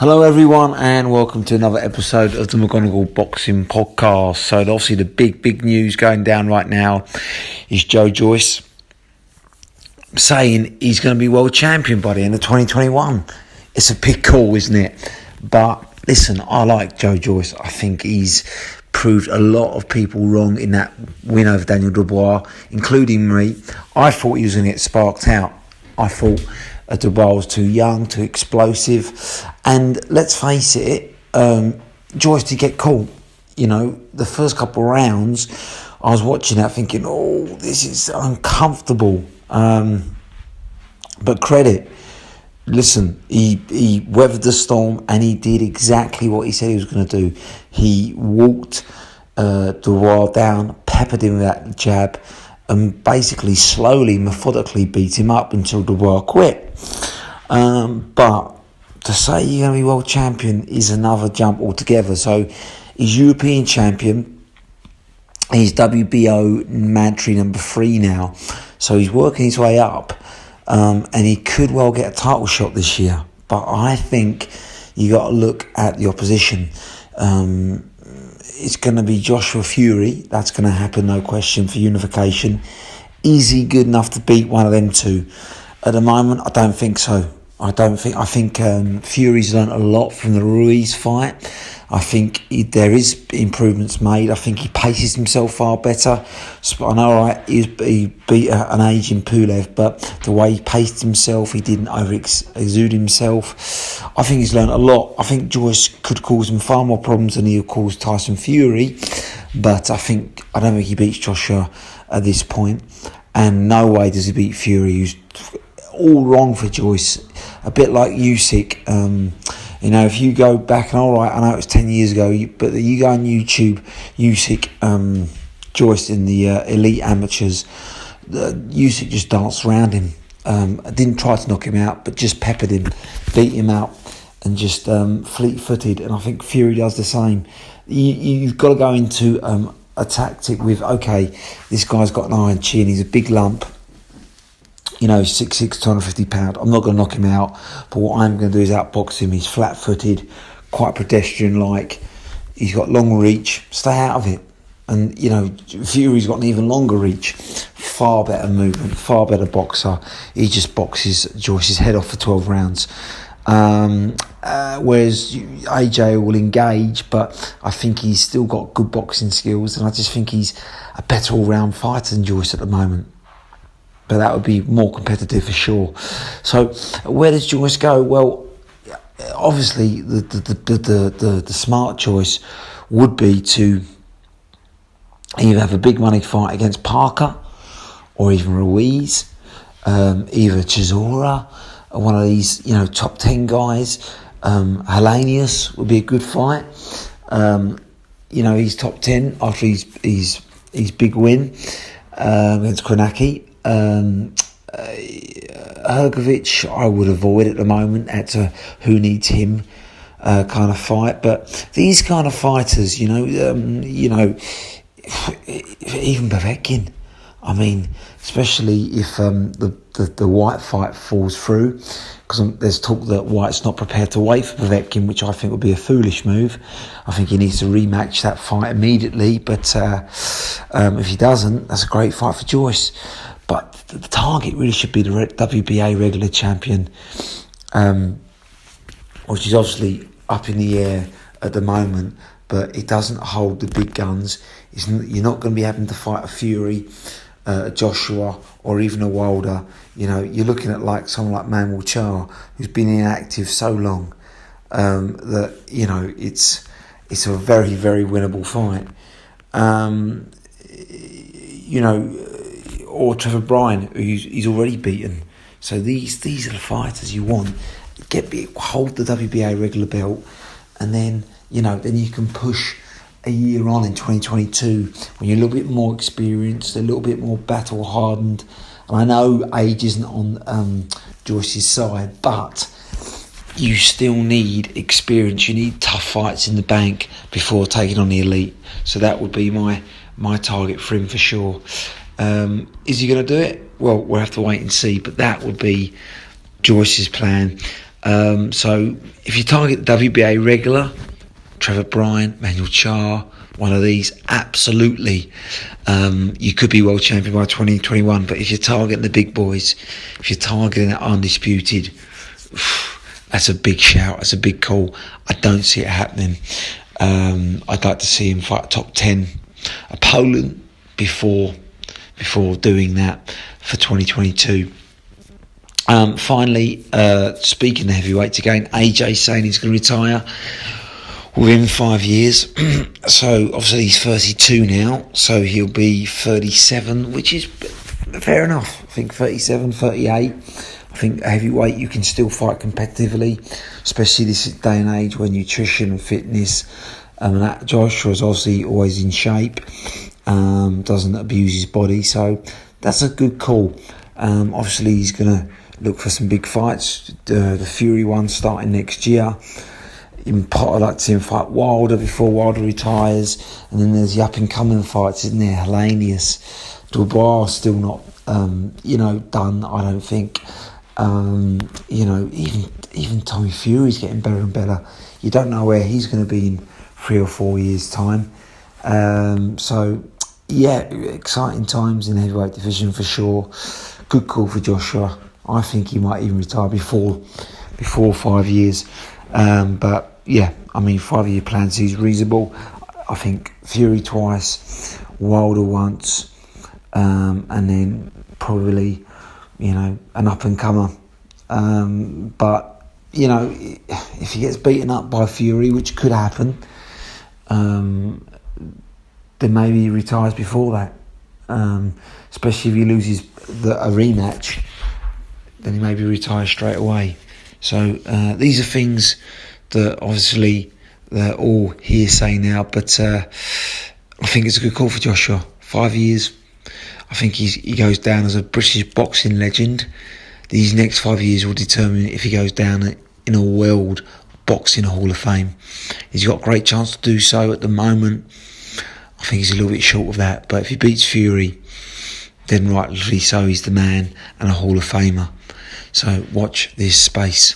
Hello everyone and welcome to another episode of the McGonagall Boxing Podcast. So obviously the big news going down right now is Joyce saying he's going to be world champion by the end of 2021. It's a big call, isn't it? But listen, I like Joyce. I think he's proved a lot of people wrong in that win over Daniel Dubois, including me. I thought he was going to get sparked out. I thought Dubois was too young, too explosive, and let's face it, Joyce did get caught. You know, the first couple of rounds, I was watching that thinking, oh, this is uncomfortable. But credit, listen, he weathered the storm and he did exactly what he said he was going to do. He walked Dubois down, peppered him with that jab, and basically slowly, methodically beat him up until Dubois quit. But to say you're going to be world champion is another jump altogether. So he's European champion. He's WBO mandatory number 3 now. So he's working his way up. And he could well get a title shot this year. But I think you got to look at the opposition. It's going to be Joshua Fury. That's going to happen, no question, for unification. Is he good enough to beat one of them two? At the moment, I don't think so. I think Fury's learned a lot from the Ruiz fight. I think there is improvements made. I think he paces himself far better. I know, right, he beat an aging Pulev, but the way he paced himself, he didn't over-exude himself. I think he's learned a lot. I think Joyce could cause him far more problems than he'll cause Tyson Fury, but I don't think he beats Joshua at this point, and no way does he beat Fury, who's all wrong for Joyce. A bit like Usyk. You know, if you go back, and all right, I know it was 10 years ago, but you go on YouTube, Usyk, Joyce in the elite amateurs, Usyk just danced around him. Didn't try to knock him out, but just peppered him, beat him out, and just fleet-footed. And I think Fury does the same. You've got to go into a tactic with, okay, this guy's got an iron chin, he's a big lump. You know, 6'6", 250 pounds. I'm not going to knock him out, but what I'm going to do is outbox him. He's flat-footed, quite pedestrian-like. He's got long reach. Stay out of it. And, you know, Fury's got an even longer reach. Far better movement, far better boxer. He just boxes Joyce's head off for 12 rounds. Whereas AJ will engage, but I think he's still got good boxing skills, and I just think he's a better all-round fighter than Joyce at the moment. But that would be more competitive for sure. So where does Joyce go? Well, obviously the smart choice would be to either have a big money fight against Parker or even Ruiz, either Chisora or one of these, you know, top 10 guys. Helenius would be a good fight. You know, he's top 10 after his big win against Kronacki. Hergovic I would avoid at the moment. That's a who needs him kind of fight. But these kind of fighters, you know, even Povetkin. I mean, especially if the White fight falls through, because there's talk that White's not prepared to wait for Povetkin, which I think would be a foolish move. I think he needs to rematch that fight immediately. But if he doesn't, that's a great fight for Joyce. But the target really should be the WBA regular champion, which is obviously up in the air at the moment, but it doesn't hold the big guns. You're not going to be having to fight a Fury, a Joshua, or even a Wilder. You know, you're looking at like someone like Manuel Charr, who's been inactive so long that, you know, it's a very, very winnable fight. You know, or Trevor Bryan, he's already beaten. So these are the fighters you want. Hold the WBA regular belt, and then, you know, then you can push a year on in 2022 when you're a little bit more experienced, a little bit more battle hardened. And I know age isn't on Joyce's side, but you still need experience. You need tough fights in the bank before taking on the elite. So that would be my target for him for sure. Is he going to do it? Well, we'll have to wait and see, but that would be Joyce's plan. So if you target the WBA regular, Trevor Bryan, Manuel Char, one of these, absolutely, you could be world champion by 2021. But if you're targeting the big boys, if you're targeting the undisputed, that's a big shout. That's a big call. I don't see it happening. I'd like to see him fight a top 10 opponent before doing that for 2022. Finally, speaking of heavyweights again, AJ saying he's going to retire within 5 years. So obviously he's 32 now, so he'll be 37, which is fair enough. I think 37, 38. I think heavyweight you can still fight competitively, especially this day and age where nutrition and fitness. That Joshua's obviously always in shape, doesn't abuse his body, so that's a good call. Obviously he's going to look for some big fights. The Fury one starting next year. I'd like to see him fight Wilder before Wilder retires, and then there's the up and coming fights, isn't there? Hellenius, Dubois still not, done. I don't think. Even Tommy Fury's getting better and better. You don't know where he's going to be in 3 or 4 years' time. Exciting times in the heavyweight division for sure. Good call for Joshua. I think he might even retire before 5 years. 5-year plan seems reasonable. I think Fury twice, Wilder once, and then probably, an up-and-comer. If he gets beaten up by Fury, which could happen, then maybe he retires before that. Especially if he loses a rematch, then he maybe retires straight away. So these are things that obviously they're all hearsay now, but I think it's a good call for Joshua. 5 years. I think he goes down as a British boxing legend. These next 5 years will determine if he goes down in a world boxing Hall of Fame. He's got a great chance to do so at the moment. I think he's a little bit short of that, but if he beats Fury, then rightly so, he's the man and a Hall of Famer. So watch this space.